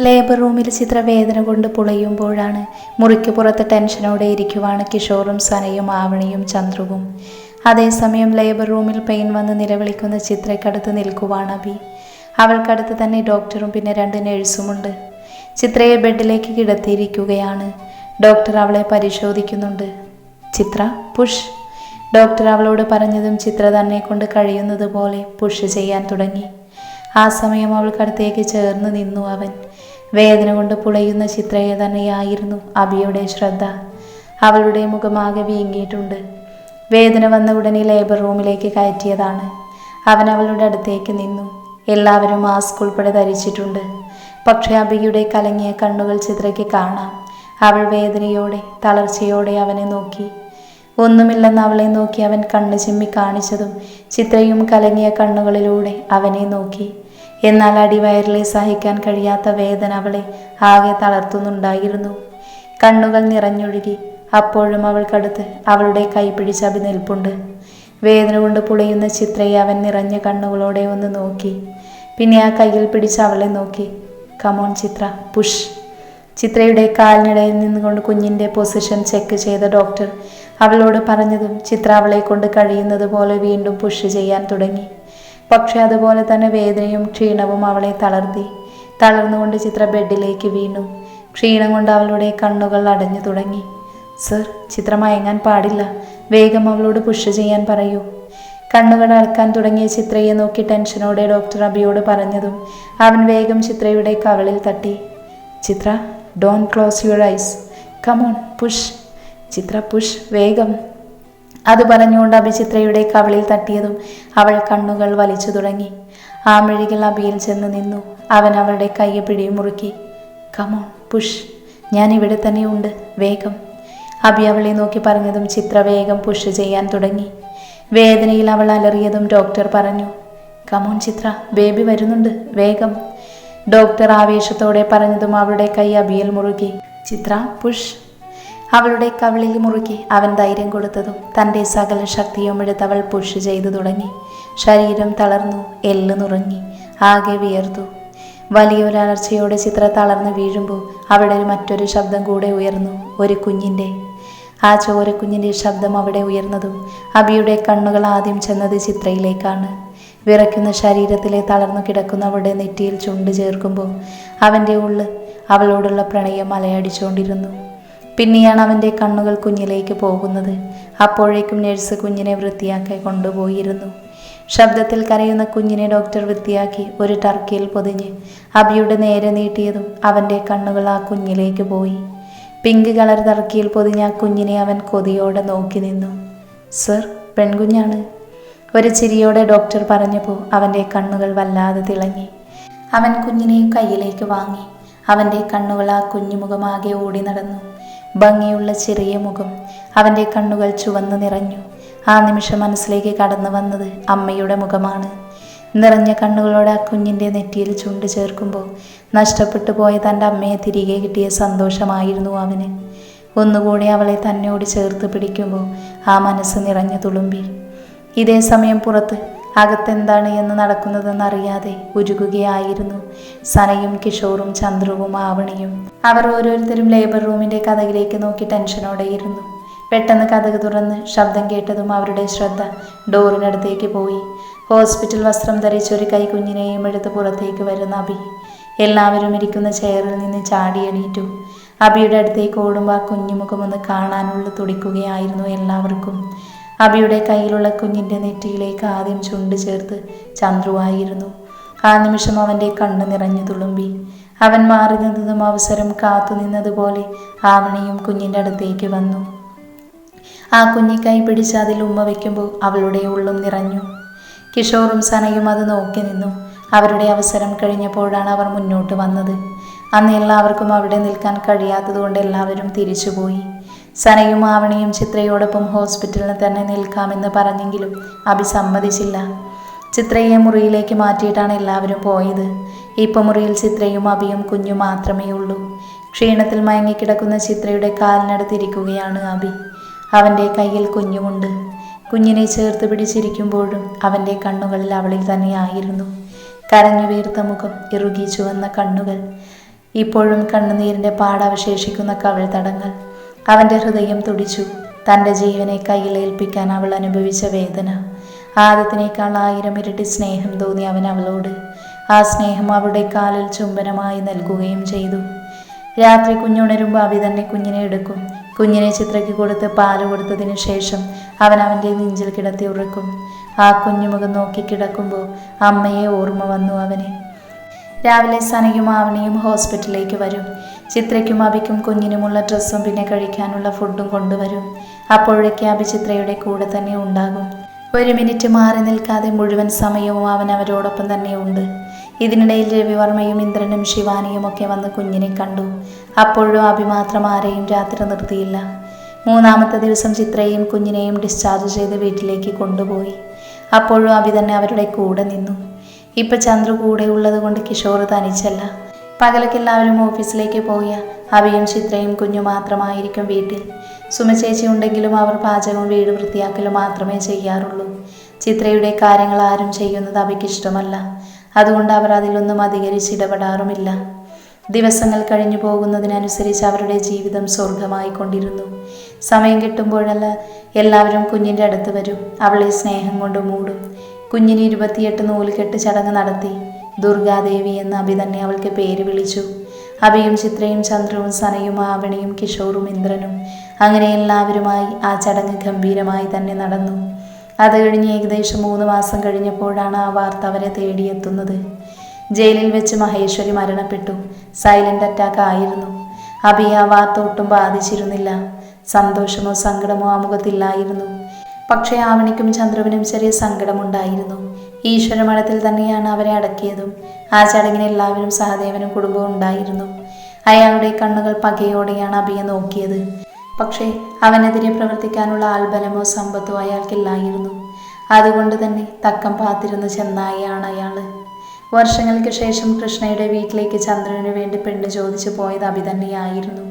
Labour റൂമിൽ ചിത്ര വേദന കൊണ്ട് പുളയുമ്പോഴാണ് മുറിക്ക് പുറത്ത് ടെൻഷനോടെ ഇരിക്കുവാണ് കിഷോറും സനയും ആവണിയും ചന്ദ്രുവും. അതേസമയം ലേബർ റൂമിൽ പെയിൻ വന്ന് നിലവിളിക്കുന്ന ചിത്രയ്ക്കടുത്ത് നിൽക്കുവാണ് അഭി. അവൾക്കടുത്ത് തന്നെ ഡോക്ടറും പിന്നെ 2 നേഴ്സുമുണ്ട്. ചിത്രയെ ബെഡിലേക്ക് കിടത്തിയിരിക്കുകയാണ്. ഡോക്ടർ അവളെ പരിശോധിക്കുന്നുണ്ട്. ചിത്ര പുഷ്. ഡോക്ടർ അവളോട് പറഞ്ഞതും ചിത്ര തന്നെ കൊണ്ട് കഴിയുന്നത് പോലെ പുഷ് ചെയ്യാൻ തുടങ്ങി. ആ സമയം അവൾക്കടുത്തേക്ക് ചേർന്ന് നിന്നു അവൻ. വേദന കൊണ്ട് പുളയുന്ന ചിത്രയെ തന്നെയായിരുന്നു അഭിയുടെ ശ്രദ്ധ. അവളുടെ മുഖമാകെ വീങ്ങിയിട്ടുണ്ട്. വേദന വന്ന ഉടനെ ലേബർ റൂമിലേക്ക് കയറ്റിയതാണ്. അവൻ അവളുടെ അടുത്തേക്ക് നിന്നു. എല്ലാവരും മാസ്ക് ഉൾപ്പെടെ ധരിച്ചിട്ടുണ്ട്. പക്ഷേ അഭിയുടെ കലങ്ങിയ കണ്ണുകൾ ചിത്രയ്ക്ക് കാണാം. അവൾ വേദനയോടെ തളർച്ചയോടെ അവനെ നോക്കി. ഒന്നുമില്ലെന്ന് അവളെ നോക്കി അവൻ കണ്ണ് ചിമ്മി കാണിച്ചതും ചിത്രയും കലങ്ങിയ കണ്ണുകളിലൂടെ അവനെ നോക്കി. എന്നാൽ അടിവയറിലെ സഹിക്കാൻ കഴിയാത്ത വേദന അവളെ ആകെ തളർത്തുന്നുണ്ടായിരുന്നു. കണ്ണുകൾ നിറഞ്ഞൊഴുകി. അപ്പോഴും അവൾക്കടുത്ത് അവളുടെ കൈ പിടിച്ച് അഭി നിൽപ്പുണ്ട്. വേദന കൊണ്ട് പുളയുന്ന ചിത്രയെ അവൻ നിറഞ്ഞ കണ്ണുകളോടെ ഒന്ന് നോക്കി. പിന്നെ ആ കയ്യിൽ പിടിച്ച് അവളെ നോക്കി. കമോൺ ചിത്ര പുഷ്. ചിത്രയുടെ കാലിനിടയിൽ നിന്നുകൊണ്ട് കുഞ്ഞിൻ്റെ പൊസിഷൻ ചെക്ക് ചെയ്ത ഡോക്ടർ അവളോട് പറഞ്ഞതും ചിത്ര അവളെ കൊണ്ട് കഴിയുന്നത് പോലെ വീണ്ടും പുഷ് ചെയ്യാൻ തുടങ്ങി. പക്ഷെ അതുപോലെ തന്നെ വേദനയും ക്ഷീണവും അവളെ തളർത്തി. തളർന്നുകൊണ്ട് ചിത്ര ബെഡിലേക്ക് വീണു. ക്ഷീണം കൊണ്ട് അവളുടെ കണ്ണുകൾ അടഞ്ഞു തുടങ്ങി. സർ, ചിത്ര മയങ്ങാൻ പാടില്ല. വേഗം അവളോട് പുഷ് ചെയ്യാൻ പറയൂ. കണ്ണുകൾ അടക്കാൻ തുടങ്ങിയ ചിത്രയെ നോക്കി ടെൻഷനോടെ ഡോക്ടർ അഭിയോട് പറഞ്ഞതും അവൻ വേഗം ചിത്രയുടെ കവിളിൽ തട്ടി. Chitra, don't close your eyes. Come on push. Chitra push, വേഗം. അത് പറഞ്ഞുകൊണ്ട് അഭി ചിത്രയുടെ കവിളിൽ തട്ടിയതും അവൾ കണ്ണുകൾ വലിച്ചു തുടങ്ങി. ആ മിഴികൾ അഭിയിൽ ചെന്ന് നിന്നു. അവൻ അവളുടെ കൈയെ പിടിമുറുക്കി. കമോൺ പുഷ്, ഞാൻ ഇവിടെ തന്നെ ഉണ്ട്, വേഗം. അഭി അവളെ നോക്കി പറഞ്ഞതും ചിത്ര വേഗം പുഷ് ചെയ്യാൻ തുടങ്ങി. വേദനയിൽ അവൾ അലറിയതും ഡോക്ടർ പറഞ്ഞു, കമോൺ ചിത്ര, ബേബി വരുന്നുണ്ട്, വേഗം. ഡോക്ടർ ആവേശത്തോടെ പറഞ്ഞതും അവളുടെ കൈ അഭിയിൽ മുറുകി. ചിത്ര പുഷ്. അവളുടെ കവിളിൽ മുറുക്കി അവൻ ധൈര്യം കൊടുത്തതും തൻ്റെ സകല ശക്തിയും എടുത്ത് അവൾ പുഷ് ചെയ്തു തുടങ്ങി. ശരീരം തളർന്നു, എല്ല് നുറങ്ങി, ആകെ വിയർത്തു. വലിയൊരു അലർച്ചയോടെ ചിത്ര തളർന്നു വീഴുമ്പോൾ അവിടെ മറ്റൊരു ശബ്ദം കൂടെ ഉയർന്നു, ഒരു കുഞ്ഞിൻ്റെ. ആ ചോരക്കുഞ്ഞിൻ്റെ ശബ്ദം അവിടെ ഉയർന്നതും അഭിയുടെ കണ്ണുകൾ ആദ്യം ചെന്നത് ചിത്രയിലേക്കാണ്. വിറയ്ക്കുന്ന ശരീരത്തിലെ തളർന്നു കിടക്കുന്ന അവളുടെ നെറ്റിയിൽ ചുണ്ട് ചേർക്കുമ്പോൾ അവൻ്റെ ഉള്ളിൽ അവളോടുള്ള പ്രണയം അലയടിച്ചുകൊണ്ടിരുന്നു. പിന്നെയാണ് അവൻ്റെ കണ്ണുകൾ കുഞ്ഞിലേക്ക് പോകുന്നത്. അപ്പോഴേക്കും നഴ്സ് കുഞ്ഞിനെ വൃത്തിയാക്കി കൊണ്ടുപോയിരുന്നു. ശബ്ദത്തിൽ കരയുന്ന കുഞ്ഞിനെ ഡോക്ടർ വൃത്തിയാക്കി ഒരു ടർക്കിയിൽ പൊതിഞ്ഞ് അഭിയുടെ നേരെ നീട്ടിയതും അവൻ്റെ കണ്ണുകൾ ആ കുഞ്ഞിലേക്ക് പോയി. പിങ്ക് കളർ ടർക്കിയിൽ പൊതിഞ്ഞ ആ കുഞ്ഞിനെ അവൻ കൊതിയോടെ നോക്കി നിന്നു. സർ, പെൺകുഞ്ഞാണ്. ഒരു ചിരിയോടെ ഡോക്ടർ പറഞ്ഞപ്പോൾ അവൻ്റെ കണ്ണുകൾ വല്ലാതെ തിളങ്ങി. അവൻ കുഞ്ഞിനെ കയ്യിലേക്ക് വാങ്ങി. അവൻ്റെ കണ്ണുകൾ ആ കുഞ്ഞുമുഖമാകെ ഓടി നടന്നു. ഭംഗിയുള്ള ചെറിയ മുഖം. അവൻ്റെ കണ്ണുകൾ ചുവന്നു നിറഞ്ഞു. ആ നിമിഷം മനസ്സിലേക്ക് കടന്നു വന്നത് അമ്മയുടെ മുഖമാണ്. നിറഞ്ഞ കണ്ണുകളോടെ ആ കുഞ്ഞിൻ്റെ നെറ്റിയിൽ ചുണ്ട് ചേർക്കുമ്പോൾ നഷ്ടപ്പെട്ടു പോയ തൻ്റെ അമ്മയെ തിരികെ കിട്ടിയ സന്തോഷമായിരുന്നു അവന്. ഒന്നുകൂടി അവളെ തന്നോട് ചേർത്ത് പിടിക്കുമ്പോൾ ആ മനസ്സ് നിറഞ്ഞു തുളുമ്പി. ഇതേ സമയം പുറത്ത് അകത്തെന്താണ് എന്ന് നടക്കുന്നതെന്നറിയാതെ ഉരുകുകയായിരുന്നു സനയും കിഷോറും ചന്ദ്രുവും ആവണിയും. അവർ ഓരോരുത്തരും ലേബർ റൂമിൻ്റെ കഥകിലേക്ക് നോക്കി ടെൻഷനോടെ ഇരുന്നു. പെട്ടെന്ന് കഥക് തുറന്ന് ശബ്ദം കേട്ടതും അവരുടെ ശ്രദ്ധ ഡോറിനടുത്തേക്ക് പോയി. ഹോസ്പിറ്റൽ വസ്ത്രം ധരിച്ചൊരു കൈ കുഞ്ഞിനെയും എടുത്ത് പുറത്തേക്ക് വരുന്ന അഭി. എല്ലാവരും ഇരിക്കുന്ന ചെയറിൽ നിന്ന് ചാടി എണീറ്റു. അഭിയുടെ അടുത്തേക്ക് ഓടുമ്പോൾ ആ കുഞ്ഞുമുഖമൊന്ന് കാണാനുള്ള തുടിക്കുകയായിരുന്നു എല്ലാവർക്കും. അഭിയുടെ കയ്യിലുള്ള കുഞ്ഞിൻ്റെ നെറ്റിയിലേക്ക് ആദ്യം ചുണ്ട് ചേർത്ത് ചന്ദ്രുവായിരുന്നു. ആ നിമിഷം അവൻ്റെ കണ്ണ് നിറഞ്ഞു തുളുമ്പി. അവൻ മാറി നിന്നതും അവസരം കാത്തു നിന്നതുപോലെ ആവണിയും കുഞ്ഞിൻ്റെ അടുത്തേക്ക് വന്നു. ആ കുഞ്ഞി കൈ പിടിച്ച് അതിൽ ഉമ്മ വയ്ക്കുമ്പോൾ അവളുടെ ഉള്ളും നിറഞ്ഞു. കിഷോറും സനയും അത് നോക്കി നിന്നു. അവരുടെ അവസരം കഴിഞ്ഞപ്പോഴാണ് അവർ മുന്നോട്ട് വന്നത്. അന്ന് എല്ലാവർക്കും അവിടെ നിൽക്കാൻ കഴിയാത്തതുകൊണ്ട് എല്ലാവരും തിരിച്ചുപോയി. സനയും ആവണിയും ചിത്രയോടൊപ്പം ഹോസ്പിറ്റലിൽ തന്നെ നിൽക്കാമെന്ന് പറഞ്ഞെങ്കിലും അഭി സമ്മതിച്ചില്ല. ചിത്രയെ മുറിയിലേക്ക് മാറ്റിയിട്ടാണ് എല്ലാവരും പോയത്. ഇപ്പം മുറിയിൽ ചിത്രയും അഭിയും കുഞ്ഞും മാത്രമേ ഉള്ളൂ. ക്ഷീണത്തിൽ മയങ്ങിക്കിടക്കുന്ന ചിത്രയുടെ കാലിനടുത്തിരിക്കുകയാണ് അഭി. അവൻ്റെ കയ്യിൽ കുഞ്ഞുമുണ്ട്. കുഞ്ഞിനെ ചേർത്ത് പിടിച്ചിരിക്കുമ്പോഴും അവൻ്റെ കണ്ണുകളിൽ അവളിൽ തന്നെയായിരുന്നു. കരഞ്ഞു വീർത്ത മുഖം, ഇറുകി ചുവന്ന കണ്ണുകൾ. ഇപ്പോഴും കണ്ണുനീരിൻ്റെ പാടവശേഷിക്കുന്ന കവിൾത്തടങ്ങൾ. അവൻ്റെ ഹൃദയം തുടിച്ചു. തൻ്റെ ജീവനെ കയ്യിലേൽപ്പിക്കാൻ അവൾ അനുഭവിച്ച വേദന. ആദത്തിനേക്കാൾ 1000 ഇരട്ടി സ്നേഹം തോന്നി അവൻ അവളോട്. ആ സ്നേഹം അവളുടെ കാലിൽ ചുംബനമായി നൽകുകയും ചെയ്തു. രാത്രി കുഞ്ഞുണരുമ്പോൾ അഭി തന്നെ കുഞ്ഞിനെ എടുക്കും. കുഞ്ഞിനെ ചിത്രയ്ക്ക് കൊടുത്ത് പാല് കൊടുത്തതിന് ശേഷം അവൻ അവൻ്റെ നെഞ്ചിൽ കിടത്തി ഉറക്കും. ആ കുഞ്ഞുമുഖം നോക്കി കിടക്കുമ്പോൾ അമ്മയെ ഓർമ്മ വന്നു അവന്. രാവിലെ സനയും ആവണിയും ഹോസ്പിറ്റലിലേക്ക് വരും. ചിത്രയ്ക്കും അഭിക്കും കുഞ്ഞിനുമുള്ള ഡ്രസ്സും പിന്നെ കഴിക്കാനുള്ള ഫുഡും കൊണ്ടുവരും. അപ്പോഴേക്ക് അഭി ചിത്രയുടെ കൂടെ തന്നെ ഉണ്ടാകും. 1 മിനിറ്റ് മാറി നിൽക്കാതെ മുഴുവൻ സമയവും അവൻ അവരോടൊപ്പം തന്നെ ഉണ്ട്. ഇതിനിടയിൽ രവിവർമ്മയും ഇന്ദ്രനും ശിവാനിയും ഒക്കെ വന്ന് കുഞ്ഞിനെ കണ്ടു. അപ്പോഴും അഭി മാത്രം ആരെയും രാത്രി നിർത്തിയില്ല. 3-ാമത്തെ ദിവസം ചിത്രയെയും കുഞ്ഞിനെയും ഡിസ്ചാർജ് ചെയ്ത് വീട്ടിലേക്ക് കൊണ്ടുപോയി. അപ്പോഴും അഭി തന്നെ അവരുടെ കൂടെ നിന്നു. ഇപ്പം ചന്ദ്രു കൂടെ ഉള്ളത് കൊണ്ട് കിഷോർ തനിച്ചല്ല. പകലൊക്കെ എല്ലാവരും ഓഫീസിലേക്ക് പോയ അഭിയും ചിത്രയും കുഞ്ഞു മാത്രമായിരിക്കും വീട്ടിൽ. സുമചേച്ചി ഉണ്ടെങ്കിലും അവർ പാചകവും വീട് വൃത്തിയാക്കലും മാത്രമേ ചെയ്യാറുള്ളൂ. ചിത്രയുടെ കാര്യങ്ങൾ ആരും ചെയ്യുന്നത് അഭിക്ക് ഇഷ്ടമല്ല. അതുകൊണ്ട് അവർ അതിലൊന്നും അധികരിച്ചിടപെടാറുമില്ല. ദിവസങ്ങൾ കഴിഞ്ഞു പോകുന്നതിനനുസരിച്ച് അവരുടെ ജീവിതം സ്വർഗമായി കൊണ്ടിരുന്നു. സമയം കിട്ടുമ്പോഴല്ല എല്ലാവരും കുഞ്ഞിൻ്റെ അടുത്ത് വരും. അവളെ സ്നേഹം കൊണ്ട് മൂടും. കുഞ്ഞിന് 28 നൂലുകെട്ട് ചടങ്ങ് നടത്തി. ദുർഗാദേവി എന്ന് അഭി തന്നെ അവൾക്ക് പേര് വിളിച്ചു. അഭിയും ചിത്രയും ചന്ദ്രവും സനയും ആവണിയും കിഷോറും ഇന്ദ്രനും അങ്ങനെ എല്ലാവരുമായി ആ ചടങ്ങ് ഗംഭീരമായി തന്നെ നടന്നു. അത് കഴിഞ്ഞ് ഏകദേശം 3 മാസം കഴിഞ്ഞപ്പോഴാണ് ആ വാർത്ത അവരെ തേടിയെത്തുന്നത്. ജയിലിൽ വെച്ച് മഹേശ്വരി മരണപ്പെട്ടു. സൈലന്റ് അറ്റാക്ക് ആയിരുന്നു. അഭി ആ വാർത്ത ഒട്ടും ബാധിച്ചിരുന്നില്ല. സന്തോഷമോ സങ്കടമോ ആ മുഖത്തില്ലായിരുന്നു. പക്ഷേ ആവണിക്കും ചന്ദ്രുവിനും ചെറിയ സങ്കടമുണ്ടായിരുന്നു. ഈശ്വരമഠത്തിൽ തന്നെയാണ് അവരെ അടക്കിയതും. ആ ചടങ്ങിന് എല്ലാവരും സഹദേവനും കുടുംബവും ഉണ്ടായിരുന്നു. അയാളുടെ കണ്ണുകൾ പകയോടെയാണ് അഭിയെ നോക്കിയത്. പക്ഷേ അവനെതിരെ പ്രവർത്തിക്കാനുള്ള ആൾബലമോ സമ്പത്തോ അയാൾക്കില്ലായിരുന്നു. അതുകൊണ്ട് തന്നെ തക്കം പാത്തിരുന്ന് ചെന്നായാണ് അയാൾ. വർഷങ്ങൾക്ക് ശേഷം കൃഷ്ണയുടെ വീട്ടിലേക്ക് ചന്ദ്രന് വേണ്ടി പെണ്ണ് ചോദിച്ചു പോയത് അഭി തന്നെയായിരുന്നു.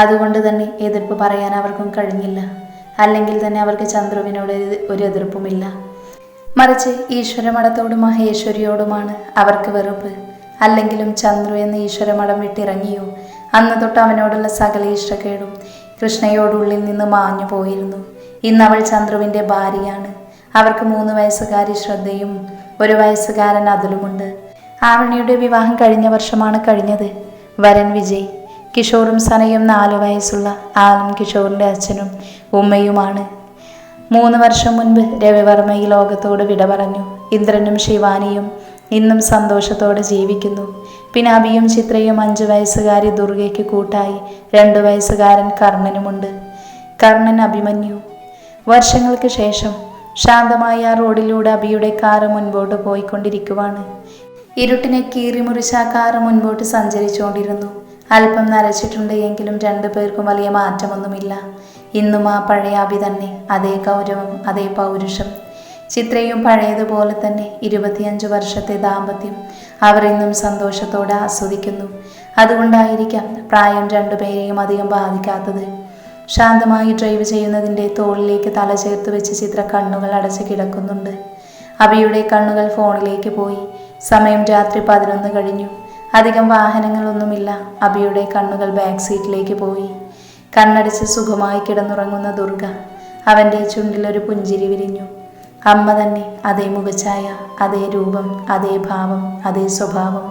അതുകൊണ്ട് തന്നെ എതിർപ്പ് പറയാൻ അവർക്കും കഴിഞ്ഞില്ല. അല്ലെങ്കിൽ തന്നെ അവർക്ക് ചന്ദ്രുവിനോട് ഒരു എതിർപ്പുമില്ല. മറിച്ച് ഈശ്വരമഠത്തോടും മഹേശ്വരിയോടുമാണ് അവർക്ക് വെറുപ്പ്. അല്ലെങ്കിലും ചന്ദ്രു എന്ന ഈശ്വരമഠം വിട്ടിറങ്ങിയോ അന്ന് തൊട്ട് അവനോടുള്ള സകല ഇഷ്ടക്കേടും കൃഷ്ണയോടുള്ളിൽ നിന്ന് മാഞ്ഞു പോയിരുന്നു. ഇന്നവൾ ചന്ദ്രുവിൻ്റെ ഭാര്യയാണ്. അവർക്ക് 3 വയസ്സുകാരി ശ്രദ്ധയും 1 വയസ്സുകാരൻ അതുലുമുണ്ട്. ആവണിയുടെ വിവാഹം കഴിഞ്ഞ വർഷമാണ് കഴിഞ്ഞത്. വരൻ വിജയ്. കിഷോറും സനയും 4 വയസ്സുള്ള ആലും കിഷോറിൻ്റെ അച്ഛനും ഉമ്മയുമാണ്. 3 വർഷം മുൻപ് രവിവർമ്മ ഈ ലോകത്തോട് വിട പറഞ്ഞു. ഇന്ദ്രനും ശിവാനിയും ഇന്നും സന്തോഷത്തോടെ ജീവിക്കുന്നു. പിന്നെ അഭിയും ചിത്രയും 5 വയസ്സുകാരി ദുർഗയ്ക്ക് കൂട്ടായി 2 വയസ്സുകാരൻ കർണനുമുണ്ട്. കർണൻ അഭിമന്യു. വർഷങ്ങൾക്ക് ശേഷം ശാന്തമായ ആ റോഡിലൂടെ അഭിയുടെ കാറ് മുൻപോട്ട് പോയിക്കൊണ്ടിരിക്കുവാണ്. ഇരുട്ടിനെ കീറിമുറിച്ച ആ കാറ് മുൻപോട്ട് സഞ്ചരിച്ചുകൊണ്ടിരുന്നു. അല്പം നരച്ചിട്ടുണ്ട് എങ്കിലും 2 പേർക്കും വലിയ മാറ്റമൊന്നുമില്ല. ഇന്നും ആ പഴയ അഭി തന്നെ. അതേ ഗൗരവം, അതേ പൗരുഷം. ചിത്രയും പഴയതുപോലെ തന്നെ. 25 വർഷത്തെ ദാമ്പത്യം അവർ ഇന്നും സന്തോഷത്തോടെ ആസ്വദിക്കുന്നു. അതുകൊണ്ടായിരിക്കാം പ്രായം 2 പേരെയും അധികം ബാധിക്കാത്തത്. ശാന്തമായി ഡ്രൈവ് ചെയ്യുന്നതിൻ്റെ തോളിലേക്ക് തല ചേർത്ത് വെച്ച് ചിത്ര കണ്ണുകൾ അടച്ച് കിടക്കുന്നുണ്ട്. അഭിയുടെ കണ്ണുകൾ ഫോണിലേക്ക് പോയി. സമയം രാത്രി 11 കഴിഞ്ഞു. അധികം വാഹനങ്ങളൊന്നുമില്ല. അഭിയുടെ കണ്ണുകൾ ബാക്ക് സീറ്റിലേക്ക് പോയി. കണ്ണടച്ച് സുഖമായി കിടന്നുറങ്ങുന്ന ദുർഗ. അവൻ്റെ ചുണ്ടിലൊരു പുഞ്ചിരി വിരിഞ്ഞു. അമ്മ തന്നെ. അതേ മുഖഛായ, അതേ രൂപം, അതേ ഭാവം, അതേ സ്വഭാവം.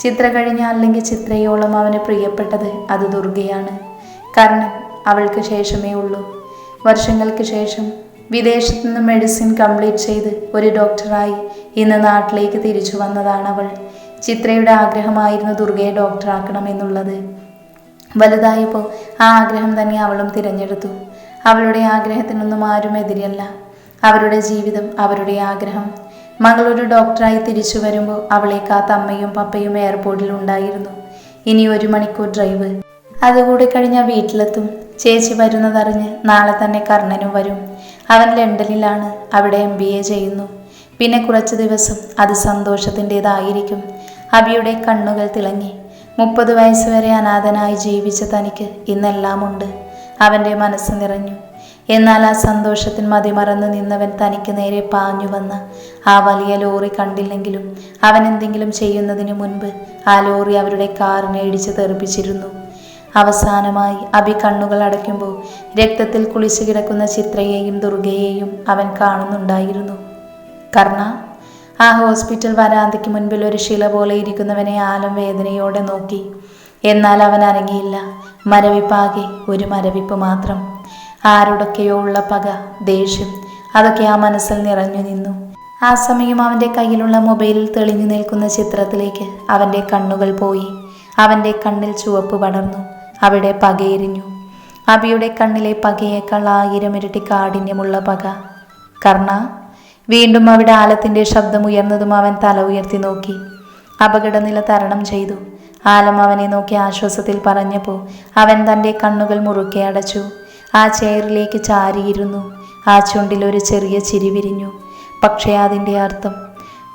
ചിത്ര കഴിഞ്ഞ അല്ലെങ്കിൽ ചിത്രയോളം അവന് പ്രിയപ്പെട്ടത് അത് ദുർഗയാണ്. കാരണം അവൾക്ക് ശേഷമേ ഉള്ളൂ. വർഷങ്ങൾക്ക് ശേഷം വിദേശത്തു നിന്ന് മെഡിസിൻ കംപ്ലീറ്റ് ചെയ്ത് ഒരു ഡോക്ടറായി ഇന്ന് നാട്ടിലേക്ക് തിരിച്ചു വന്നതാണ് അവൾ. ചിത്രയുടെ ആഗ്രഹമായിരുന്നു ദുർഗയെ ഡോക്ടറാക്കണമെന്നുള്ളത്. വലുതായപ്പോൾ ആ ആഗ്രഹം തന്നെ അവളും തിരഞ്ഞെടുത്തു. അവളുടെ ആഗ്രഹത്തിനൊന്നും ആരും എതിരല്ല. അവരുടെ ജീവിതം, അവരുടെ ആഗ്രഹം. മകളൊരു ഡോക്ടറായി തിരിച്ചു വരുമ്പോൾ അവളെ കാത്ത അമ്മയും പപ്പയും എയർപോർട്ടിൽ ഉണ്ടായിരുന്നു. ഇനി 1 മണിക്കൂർ ഡ്രൈവ്. അതുകൂടി കഴിഞ്ഞാൽ വീട്ടിലെത്തും. ചേച്ചി വരുന്നതറിഞ്ഞ് നാളെ തന്നെ കർണനും വരും. അവൻ ലണ്ടനിലാണ്. അവിടെ MBA ചെയ്യുന്നു. പിന്നെ കുറച്ച് ദിവസം അത് സന്തോഷത്തിൻ്റെതായിരിക്കും. അഭിയുടെ കണ്ണുകൾ തിളങ്ങി. 30 വയസ്സ് വരെ അനാഥനായി ജീവിച്ച തനിക്ക് ഇന്നെല്ലാമുണ്ട്. അവൻ്റെ മനസ്സ് നിറഞ്ഞു. എന്നാൽ ആ സന്തോഷത്തിൽ മതിമറന്ന് നിന്നവൻ തനിക്ക് നേരെ പാഞ്ഞു വന്ന ആ വലിയ ലോറി കണ്ടില്ലെങ്കിലും അവൻ എന്തെങ്കിലും ചെയ്യുന്നതിന് മുൻപ് ആ ലോറി അവരുടെ കാറിനെ ഇടിച്ച് തെറിപ്പിച്ചിരുന്നു. അവസാനമായി അഭി കണ്ണുകൾ അടയ്ക്കുമ്പോൾ രക്തത്തിൽ കുളിച്ചു കിടക്കുന്ന ചിത്രയെയും ദുർഗയെയും അവൻ കാണുന്നുണ്ടായിരുന്നു. കർണ, ആ ഹോസ്പിറ്റൽ വരാന്തയ്ക്ക് മുൻപിൽ ഒരു ശില പോലെ ഇരിക്കുന്നവനെ ആലം വേദനയോടെ നോക്കി. എന്നാൽ അവൻ അനങ്ങിയില്ല. മരവിപ്പാകെ ഒരു മരവിപ്പ് മാത്രം. ആരോടൊക്കെയോ ഉള്ള പക, ദേഷ്യം, അതൊക്കെ ആ മനസ്സിൽ നിറഞ്ഞു നിന്നു. ആ സമയം അവൻ്റെ കയ്യിലുള്ള മൊബൈലിൽ തെളിഞ്ഞു നിൽക്കുന്ന ചിത്രത്തിലേക്ക് അവൻ്റെ കണ്ണുകൾ പോയി. അവൻ്റെ കണ്ണിൽ ചുവപ്പ് പടർന്നു. അവിടെ പകയെരിഞ്ഞു. അഭിയുടെ കണ്ണിലെ പകയേക്കാൾ 1000 ഇരട്ടി കാഠിന്യമുള്ള പക. കർണ. വീണ്ടും അവിടെ ആലത്തിൻ്റെ ശബ്ദം ഉയർന്നതും അവൻ തല ഉയർത്തി നോക്കി. അപകടനില തരണം ചെയ്തു. ആലം അവനെ നോക്കി ആശ്വാസത്തിൽ പറഞ്ഞപ്പോൾ അവൻ തൻ്റെ കണ്ണുകൾ മുറുക്കെ അടച്ചു. ആ ചെയറിലേക്ക് ചാരിയിരുന്നു. ആ ചുണ്ടിൽ ഒരു ചെറിയ ചിരി വിരിഞ്ഞു. പക്ഷേ അതിൻ്റെ അർത്ഥം.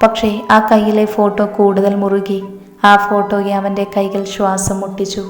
പക്ഷേ ആ കയ്യിലെ ഫോട്ടോ കൂടുതൽ മുറുകി. ആ ഫോട്ടോയെ അവൻ്റെ കൈകൾ ശ്വാസം മുട്ടിച്ചു.